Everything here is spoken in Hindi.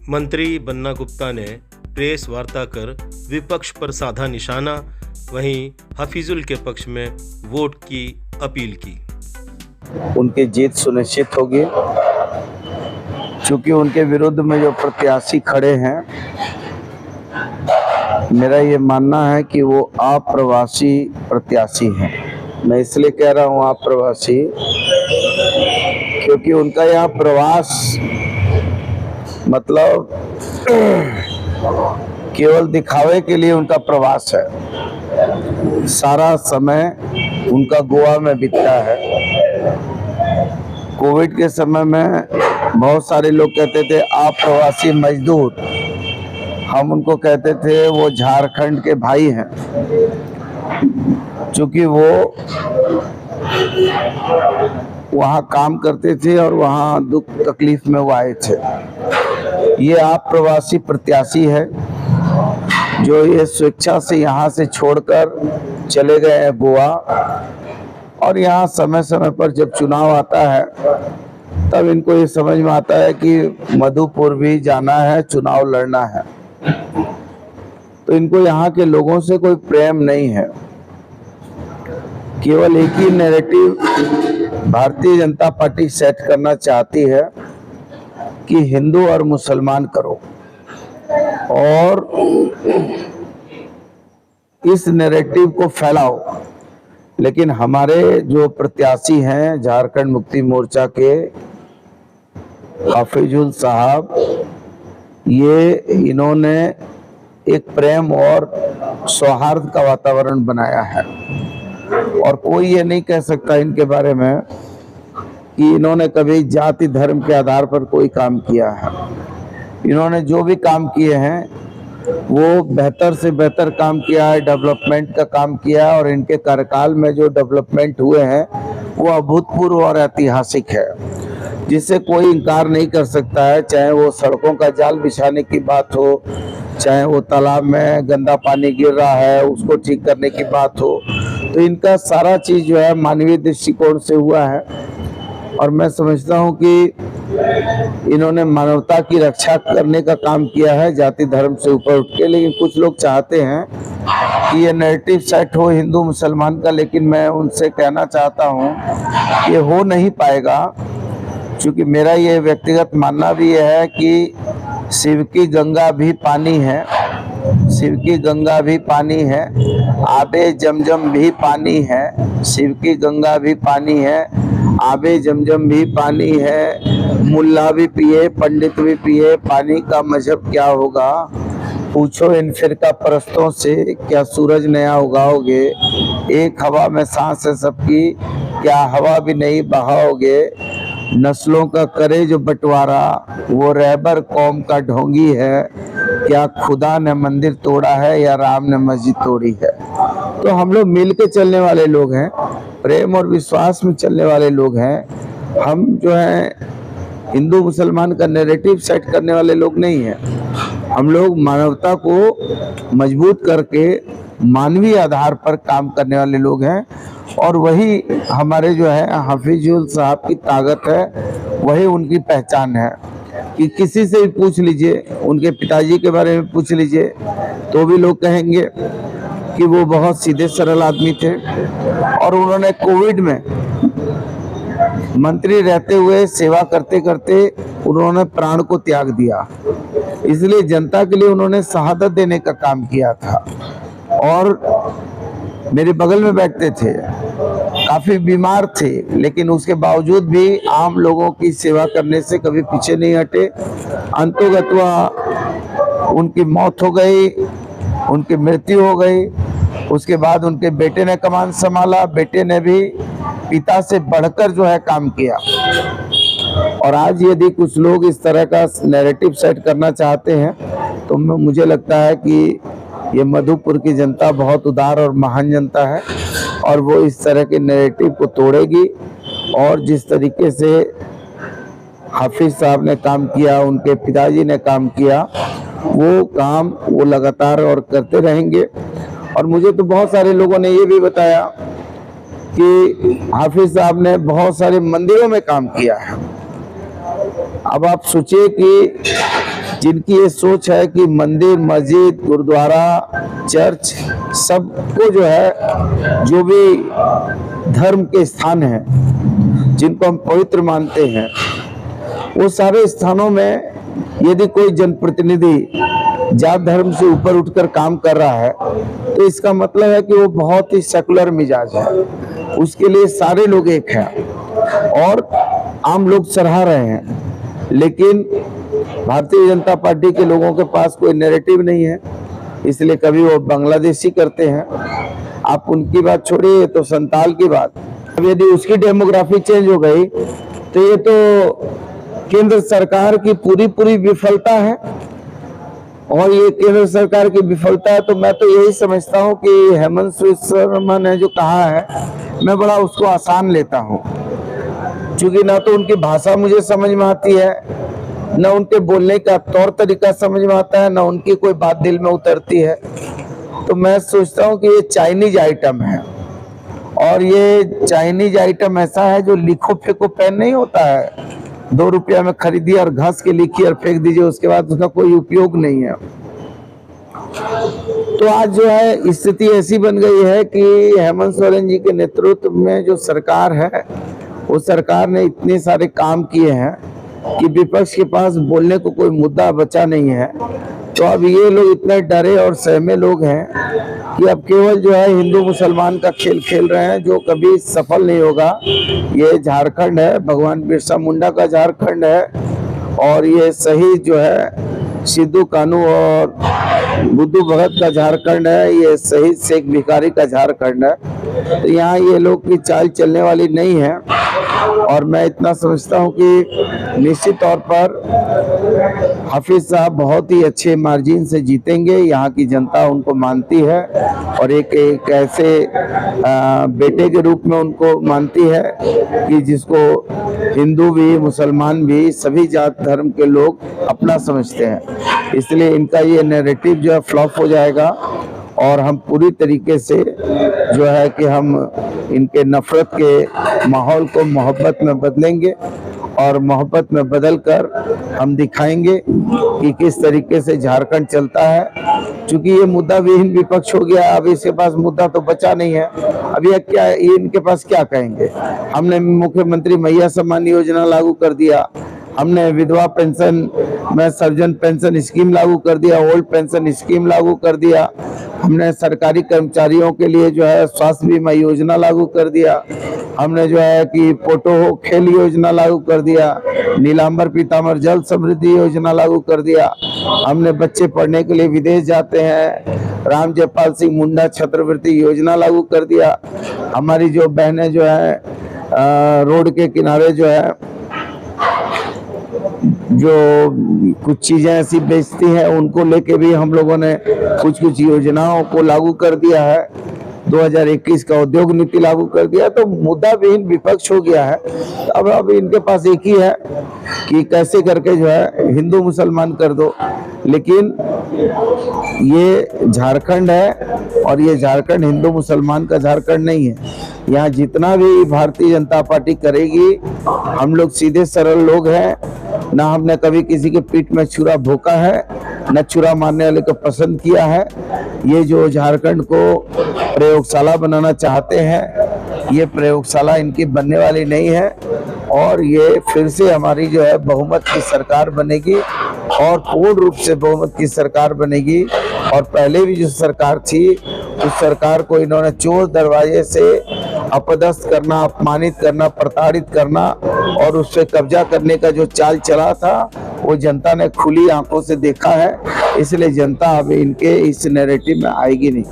मंत्री बन्ना गुप्ता ने प्रेस वार्ता कर विपक्ष पर साधा निशाना, वहीं हफीजुल के पक्ष में वोट की अपील की। उनकी जीत सुनिश्चित होगी, क्योंकि उनके विरुद्ध में जो प्रत्याशी खड़े हैं, मेरा ये मानना है कि वो अप्रवासी प्रत्याशी हैं। मैं इसलिए कह रहा हूँ अप्रवासी, क्योंकि उनका यहाँ प्रवास मतलब केवल दिखावे के लिए उनका प्रवास है। सारा समय उनका गोवा में बीतता है। कोविड के समय में बहुत सारे लोग कहते थे अप्रवासी मजदूर, हम उनको कहते थे वो झारखंड के भाई हैं, क्योंकि वो वहाँ काम करते थे और वहाँ दुख तकलीफ में वो आए थे। ये अप्रवासी प्रत्याशी है जो ये स्वेच्छा से यहाँ से छोड़कर चले गए हैं गोवा, और यहाँ समय समय पर जब चुनाव आता है तब इनको ये समझ में आता है कि मधुपुर भी जाना है, चुनाव लड़ना है। तो इनको यहाँ के लोगों से कोई प्रेम नहीं है। केवल एक ही narrative Bharatiya Janata party set करना चाहती है कि हिंदू और मुसलमान करो, और इस नैरेटिव को फैलाओ। लेकिन हमारे जो प्रत्याशी हैं झारखंड मुक्ति मोर्चा के हफीजुल साहब, ये इन्होंने एक प्रेम और सौहार्द का वातावरण बनाया है, और कोई ये नहीं कह सकता इनके बारे में कि इन्होंने कभी जाति धर्म के आधार पर कोई काम किया है। इन्होंने जो भी काम किए हैं वो बेहतर से बेहतर काम किया है, डेवलपमेंट का काम किया है, और इनके कार्यकाल में जो डेवलपमेंट हुए हैं वो अभूतपूर्व और ऐतिहासिक है, जिससे कोई इनकार नहीं कर सकता है। चाहे वो सड़कों का जाल बिछाने की बात हो, चाहे वो तालाब में गंदा पानी गिर रहा है उसको ठीक करने की बात हो, तो इनका सारा चीज जो है मानवीय दृष्टिकोण से हुआ है। और मैं समझता हूँ कि इन्होंने मानवता की रक्षा करने का काम किया है, जाति धर्म से ऊपर उठ के। लेकिन कुछ लोग चाहते हैं कि ये नैरेटिव सेट हो हिंदू मुसलमान का, लेकिन मैं उनसे कहना चाहता हूँ ये हो नहीं पाएगा, क्योंकि मेरा ये व्यक्तिगत मानना भी है कि शिव की गंगा भी पानी है, शिव की गंगा भी पानी है, आबे जमजम भी पानी है, शिव की गंगा भी पानी है, आबे जमजम भी पानी है, मुल्ला भी पिए पंडित भी पिए, पानी का मजहब क्या होगा, पूछो इन फिरका परस्तों से, क्या सूरज नया उगाओगे, एक हवा में सांस है सबकी, क्या हवा भी नहीं बहाओगे, नस्लों का करे जो बंटवारा, वो रहबर कौम का ढोंगी है, क्या खुदा ने मंदिर तोड़ा है या राम ने मस्जिद तोड़ी है। तो हम लोग मिल के चलने वाले लोग हैं, प्रेम और विश्वास में चलने वाले लोग हैं। हम जो है हिंदू मुसलमान का नैरेटिव सेट करने वाले लोग नहीं हैं। हम लोग मानवता को मजबूत करके मानवीय आधार पर काम करने वाले लोग हैं, और वही हमारे जो है हफीजुल साहब की ताकत है, वही उनकी पहचान है। कि किसी से भी पूछ लीजिए, उनके पिताजी के बारे में पूछ लीजिए, तो भी लोग कहेंगे कि वो बहुत सीधे सरल आदमी थे, और उन्होंने कोविड में मंत्री रहते हुए सेवा करते करते उन्होंने प्राण को त्याग दिया। इसलिए जनता के लिए उन्होंने शहादत देने का काम किया था, और मेरे बगल में बैठते थे, काफी बीमार थे, लेकिन उसके बावजूद भी आम लोगों की सेवा करने से कभी पीछे नहीं हटे। अंतोगत्वा उनकी मौत हो गई, उनकी मृत्यु हो गई। उसके बाद उनके बेटे ने कमान संभाला, बेटे ने भी पिता से बढ़कर जो है काम किया। और आज यदि कुछ लोग इस तरह का नैरेटिव सेट करना चाहते हैं, तो मुझे लगता है कि ये मधुपुर की जनता बहुत उदार और महान जनता है, और वो इस तरह के नैरेटिव को तोड़ेगी। और जिस तरीके से हाफिज साहब ने काम किया, उनके पिताजी ने काम किया, वो काम वो लगातार और करते रहेंगे। और मुझे तो बहुत सारे लोगों ने ये भी बताया कि हाफिज साहब ने बहुत सारे मंदिरों में काम किया है। अब आप सोचिए कि जिनकी ये सोच है कि मंदिर, मस्जिद, गुरुद्वारा, चर्च सबको जो है, जो भी धर्म के स्थान हैं जिनको हम पवित्र मानते हैं, वो सारे स्थानों में यदि कोई जनप्रतिनिधि जात धर्म से ऊपर उठकर काम कर रहा है तो इसका मतलब है कि वो बहुत ही सेकुलर मिजाज है। उसके लिए सारे लोग एक हैं और आम लोग सराह रहे हैं। लेकिन भारतीय जनता पार्टी के लोगों के पास कोई नैरेटिव नहीं है, इसलिए कभी वो बांग्लादेशी करते हैं। आप उनकी बात छोड़िए तो संताल की बात, अब यदि उसकी डेमोग्राफी चेंज हो गई तो ये तो केंद्र सरकार की पूरी विफलता है। और ये केंद्र सरकार की विफलता है तो मैं तो यही समझता हूँ कि हेमंत शर्मा ने जो कहा है मैं बड़ा उसको आसान लेता हूँ, क्योंकि ना तो उनकी भाषा मुझे समझ में आती है, न उनके बोलने का तौर तरीका समझ में आता है, न उनकी कोई बात दिल में उतरती है। तो मैं सोचता हूँ कि ये चाइनीज आइटम है, और ये चाइनीज आइटम ऐसा है जो लिखो फेंको पेन नहीं होता है, 2 रुपया में खरीदिए और घास के लिखिए और फेंक दीजिए, उसके बाद उसका कोई उपयोग नहीं है। तो आज जो है स्थिति ऐसी बन गई है कि हेमंत सोरेन जी के नेतृत्व में जो सरकार है, वो सरकार ने इतने सारे काम किए हैं कि विपक्ष के पास बोलने को कोई मुद्दा बचा नहीं है। तो अब ये लोग इतने डरे और सहमे लोग हैं कि अब केवल जो है हिंदू मुसलमान का खेल खेल रहे हैं, जो कभी सफल नहीं होगा। ये झारखंड है, भगवान बिरसा मुंडा का झारखंड है, और ये शहीद जो है सिद्धू कानू और बुद्धू भगत का झारखंड है, ये शहीद शेख भिखारी का झारखंड है। तो यहाँ ये लोग की चाल चलने वाली नहीं है, और मैं इतना समझता हूँ कि निश्चित तौर पर हाफिज साहब बहुत ही अच्छे मार्जिन से जीतेंगे। यहाँ की जनता उनको मानती है और एक ऐसे बेटे के रूप में उनको मानती है कि जिसको हिंदू भी, मुसलमान भी, सभी जात धर्म के लोग अपना समझते हैं। इसलिए इनका ये नैरेटिव जो है फ्लॉप हो जाएगा, और हम पूरी तरीके से जो है कि हम इनके नफरत के माहौल को मोहब्बत में बदलेंगे, और मोहब्बत में बदलकर हम दिखाएंगे कि किस तरीके से झारखंड चलता है। क्योंकि ये मुद्दा विहीन विपक्ष हो गया, अब इसके पास मुद्दा तो बचा नहीं है। अब ये इनके पास क्या कहेंगे? हमने मुख्यमंत्री मैया सम्मान योजना लागू कर दिया, हमने विधवा पेंशन में सर्जन पेंशन स्कीम लागू कर दिया, ओल्ड पेंशन स्कीम लागू कर दिया, हमने सरकारी कर्मचारियों के लिए जो है स्वास्थ्य बीमा योजना लागू कर दिया, हमने जो है कि पोटो खेल योजना लागू कर दिया, नीलांबर पीताम्बर जल समृद्धि योजना लागू कर दिया, हमने बच्चे पढ़ने के लिए विदेश जाते हैं राम जयपाल सिंह मुंडा छात्रवृत्ति योजना लागू कर दिया। हमारी जो बहनें जो है रोड के किनारे जो है जो कुछ चीजें ऐसी बेचती हैं, उनको लेके भी हम लोगों ने कुछ योजनाओं को लागू कर दिया है। 2021 का उद्योग नीति लागू कर दिया। तो मुद्दा विहीन विपक्ष हो गया है। अब इनके पास एक ही है कि कैसे करके जो है हिंदू मुसलमान कर दो। लेकिन ये झारखंड है, और ये झारखंड हिंदू मुसलमान का झारखंड नहीं है। यहाँ जितना भी भारतीय जनता पार्टी करेगी, हम लोग सीधे सरल लोग हैं, ना हमने कभी किसी के पीठ में छुरा भोंका है, न छुरा मारने वाले को पसंद किया है। ये जो झारखंड को प्रयोगशाला बनाना चाहते हैं, ये प्रयोगशाला इनकी बनने वाली नहीं है, और ये फिर से हमारी जो है बहुमत की सरकार बनेगी, और पूर्ण रूप से बहुमत की सरकार बनेगी। और पहले भी जो सरकार थी, उस सरकार को इन्होंने चोर दरवाजे से अपदस्थ करना, अपमानित करना, प्रताड़ित करना और उस पर कब्जा करने का जो चाल चला था, वो जनता ने खुली आंखों से देखा है। इसलिए जनता अब इनके इस नैरेटिव में आएगी नहीं।